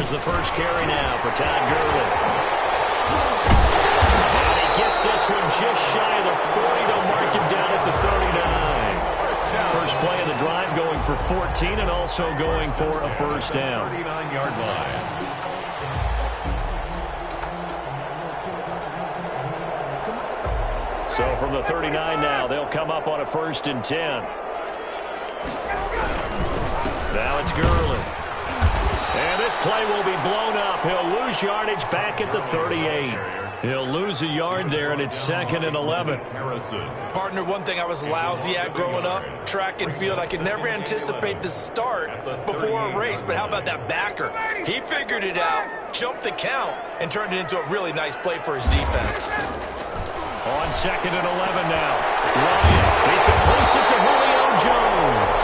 Here's the first carry now for Todd Gurley. And he gets this one just shy of the 40 to mark him down at the 39. First play of the drive going for 14 and also going for a first down. 39-yard line. So from the 39 now, they'll come up on a 1st and 10. Now it's Gurley. And this play will be blown up. He'll lose yardage back at the 38. He'll lose a yard there, and it's 2nd and 11. Partner, one thing I was lousy at growing up, track and field. I could never anticipate the start before a race, but how about that backer? He figured it out, jumped the count, and turned it into a really nice play for his defense. On 2nd and 11 now. Ryan, he completes it to Julio Jones.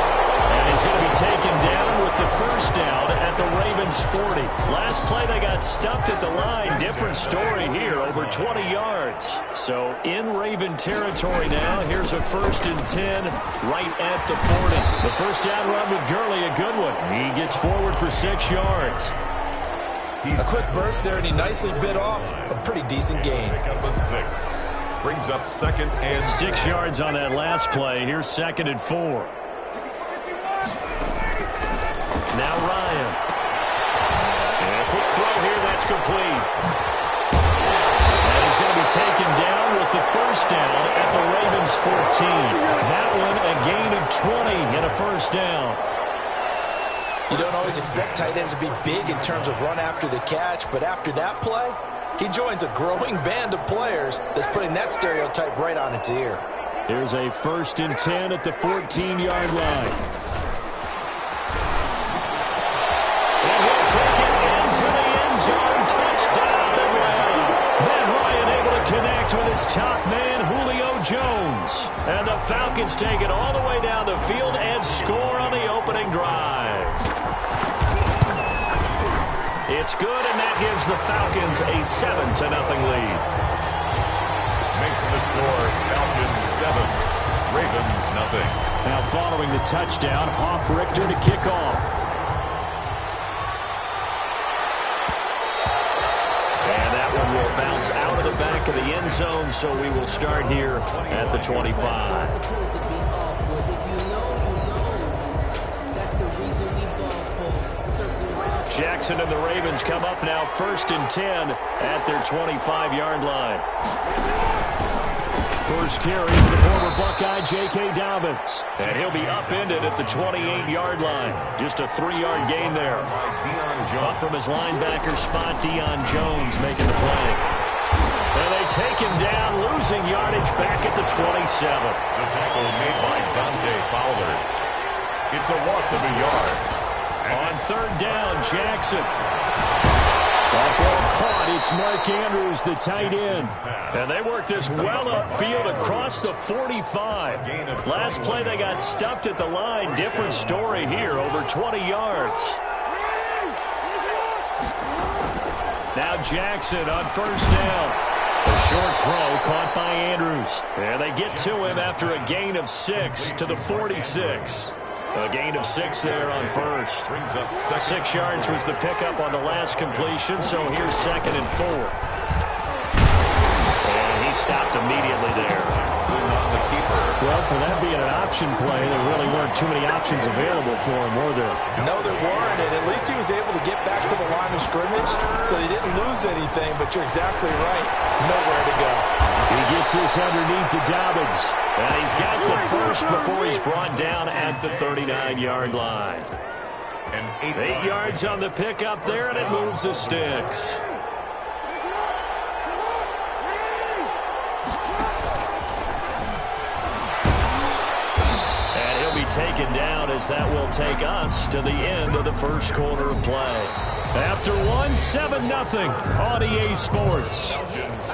And he's going to be taken down with the first down at the Ravens 40. Last play they got stuffed at the line. Different story here, over 20 yards. So in Raven territory now. Here's a 1st and 10 right at the 40. The first down run with Gurley, a good one. He gets forward for 6 yards. A quick burst there, and he nicely bit off a pretty decent gain. Up 6. Brings up 2nd and 6 yards on that last play. Here's 2nd and 4. Now Ryan. And a quick throw here, that's complete. And he's going to be taken down with the first down at the Ravens 14. That one a gain of 20 and a first down. You don't always expect tight ends to be big in terms of run after the catch, but after that play, he joins a growing band of players that's putting that stereotype right on its ear. Here's a 1st and 10 at the 14-yard line. And he'll take it into the end zone. Touchdown, Atlanta. Matt Ryan able to connect with his top man, Julio Jones. And the Falcons take it all the way down the field and score on the opening drive. It's good, and that gives the Falcons a 7-0 lead. makes the score Falcons 7, Ravens 0. Now following the touchdown, Hoff-Richter to kick off. And that one will bounce out of the back of the end zone, so we will start here at the 25. Jackson and the Ravens come up now 1st and 10 at their 25-yard line. First carry for the former Buckeye, J.K. Dobbins. And he'll be upended at the 28-yard line. Just a 3-yard gain there. Up from his linebacker spot, Deion Jones making the play. And they take him down, losing yardage back at the 27. The tackle made by Dante Fowler. It's a loss of a yard. On 3rd down, Jackson. That ball caught. It's Mark Andrews, the tight end. And they work this well upfield across the 45. Last play they got stuffed at the line. Different story here, over 20 yards. Now Jackson on 1st down. A short throw caught by Andrews. And they get to him after a gain of 6 to the 46. A gain of 6 there on 1st. 6 yards was the pickup on the last completion, so here's 2nd and 4. And he stopped immediately there. Well, for that being an option play, there really weren't too many options available for him, were there? No, there weren't, and at least he was able to get back to the line of scrimmage, so he didn't lose anything, but you're exactly right. Nowhere to go. He gets this underneath to Dobbins. And he's got the first before he's brought down at the 39-yard line. 8 yards on the pickup there, and it moves the sticks. And he'll be taken down as that will take us to the end of the first quarter of play. After one, 7-0 on EA Sports.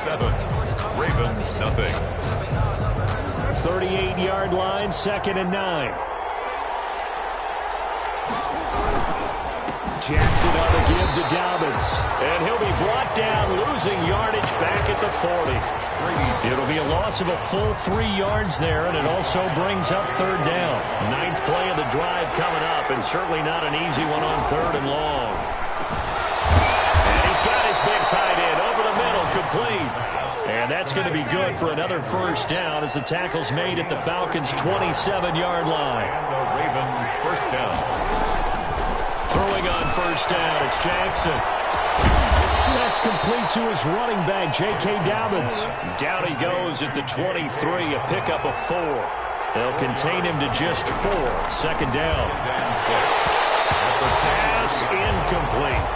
7, Ravens 0. 38-yard line, 2nd and 9. Jackson on the give to Dobbins. And he'll be brought down, losing yardage back at the 40. It'll be a loss of a full 3 yards there, and it also brings up 3rd down. 9th play of the drive coming up, and certainly not an easy one on 3rd and long. incomplete. And that's going to be good for another first down as the tackle's made at the Falcons' 27-yard line. And the Ravens first down. Throwing on first down, it's Jackson. That's complete to his running back, J.K. Dobbins. Down he goes at the 23, a pickup of 4. They'll contain him to just 4. Second down. And 6. Pass incomplete.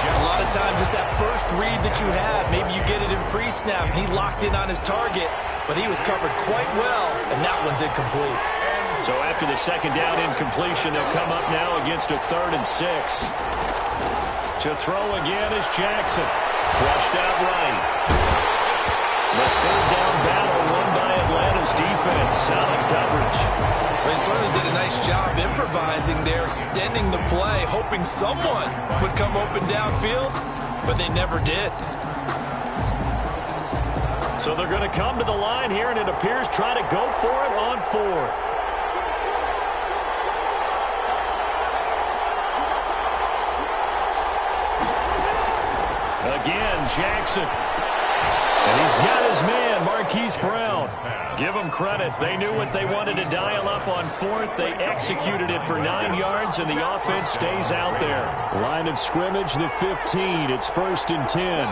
A lot of times it's that first read that you have. Maybe you get it in pre-snap, and he locked in on his target, but he was covered quite well, and that one's incomplete. So after the second down incompletion, they'll come up now against a 3rd and 6. To throw again is Jackson. Flushed out right. The third down battle won by Atlanta's defense. Solid coverage. They certainly did a nice job improvising there, extending the play, hoping someone would come open downfield, but they never did. So they're going to come to the line here, and it appears try to go for it on 4th. Again, Jackson. And he's got his man, Marquise Brown. Give them credit. They knew what they wanted to dial up on 4th. They executed it for 9 yards, and the offense stays out there. Line of scrimmage, the 15. It's 1st and 10.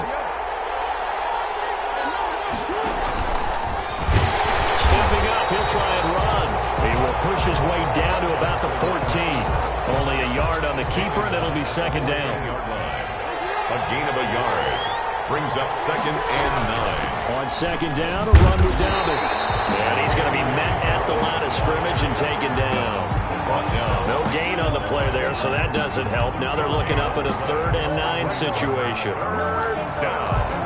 Stepping up, he'll try and run. He will push his way down to about the 14. Only a yard on the keeper, and it'll be second down. A gain of a yard. Brings up 2nd and 9. On second down, a run with Dobbins. And he's going to be met at the line of scrimmage and taken down. Brought down. No gain on the play there, so that doesn't help. Now they're looking up at a 3rd and 9 situation. Down.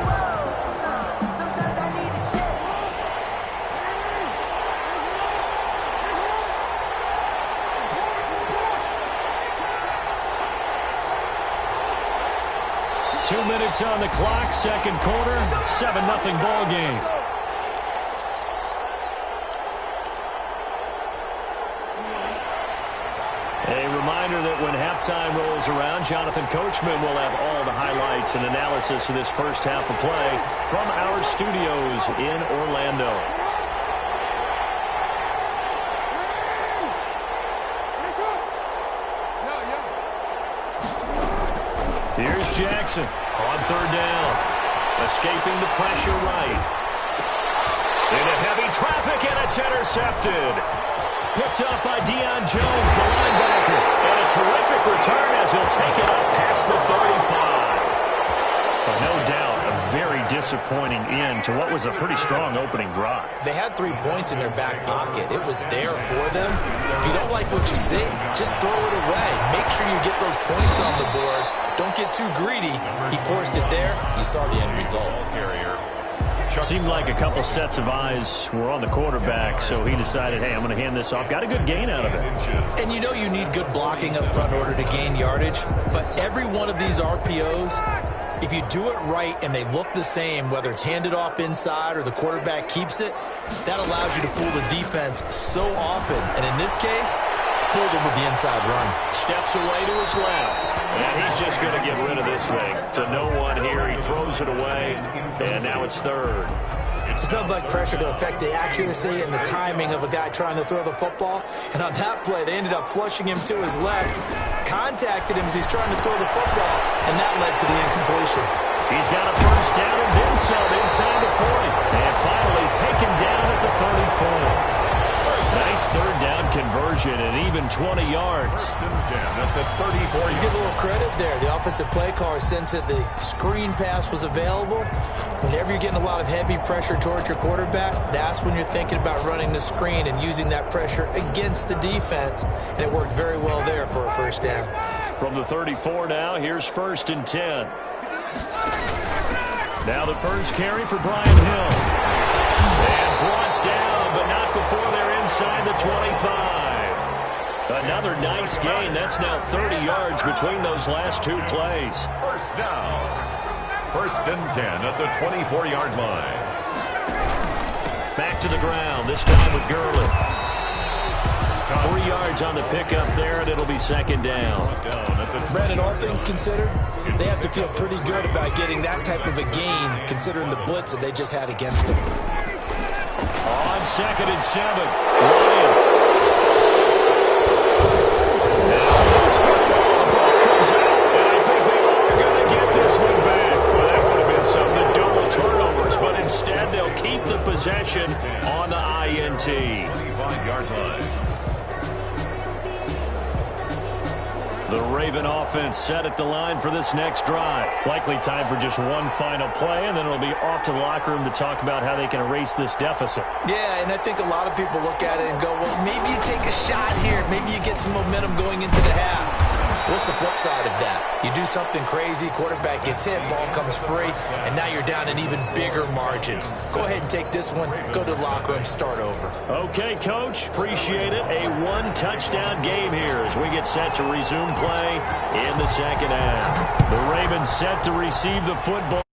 2 minutes on the clock, second quarter, 7-0 ball game. A reminder that when halftime rolls around, Jonathan Coachman will have all the highlights and analysis of this first half of play from our studios in Orlando. Here's Jackson on 3rd down. Escaping the pressure right. Into heavy traffic, and it's intercepted. Picked up by Deion Jones, the linebacker. And a terrific return as he'll take it up past the 35. But no doubt, a very disappointing end to what was a pretty strong opening drive. They had 3 points in their back pocket. It was there for them. If you don't like what you see, just throw it away. Make sure you get those points on the board. Don't get too greedy. He forced it there. You saw the end result. Seemed like a couple sets of eyes were on the quarterback, so he decided, hey, I'm going to hand this off. Got a good gain out of it. And you know you need good blocking up front in order to gain yardage, but every one of these RPOs, if you do it right and they look the same, whether it's handed off inside or the quarterback keeps it, that allows you to fool the defense so often. And in this case, fooled him with the inside run. Steps away to his left. And he's just going to get rid of this thing. To no one here. He throws it away. And now it's 3rd. It's nothing like pressure to affect the accuracy and the timing of a guy trying to throw the football. And on that play, they ended up flushing him to his left, contacted him as he's trying to throw the football, and that led to the incompletion. He's got a first down and then some inside the 40. And finally taken down at the 34. Nice 3rd down conversion and even 20 yards. At the 34. Let's give a little credit there. The offensive play caller sensed that the screen pass was available. Whenever you're getting a lot of heavy pressure towards your quarterback, that's when you're thinking about running the screen and using that pressure against the defense. And it worked very well there for a first down. From the 34 now, here's 1st and 10. Now the first carry for Brian Hill. And brought down, but not before they're inside the 25. Another nice gain. That's now 30 yards between those last 2 plays. First down. 1st and 10 at the 24-yard line. Back to the ground, this time with Gurley. 3 yards on the pickup there, and it'll be second down. Brandon, all things considered, they have to feel pretty good about getting that type of a gain, considering the blitz that they just had against them. On 2nd and 7, Ryan. Now this football comes out, and I think they are going to get this one back. Well, that would have been something, double turnovers, but instead they'll keep the possession on the INT. 25-yard line. The Raven offense set at the line for this next drive. Likely time for just one final play, and then it'll be off to the locker room to talk about how they can erase this deficit. Yeah, and I think a lot of people look at it and go, well, maybe you take a shot here. Maybe you get some momentum going into the half. What's the flip side of that? You do something crazy, quarterback gets hit, ball comes free, and now you're down an even bigger margin. Go ahead and take this one, go to the locker room, start over. Okay, Coach, appreciate it. A one-touchdown game here as we get set to resume play in the second half. The Ravens set to receive the football.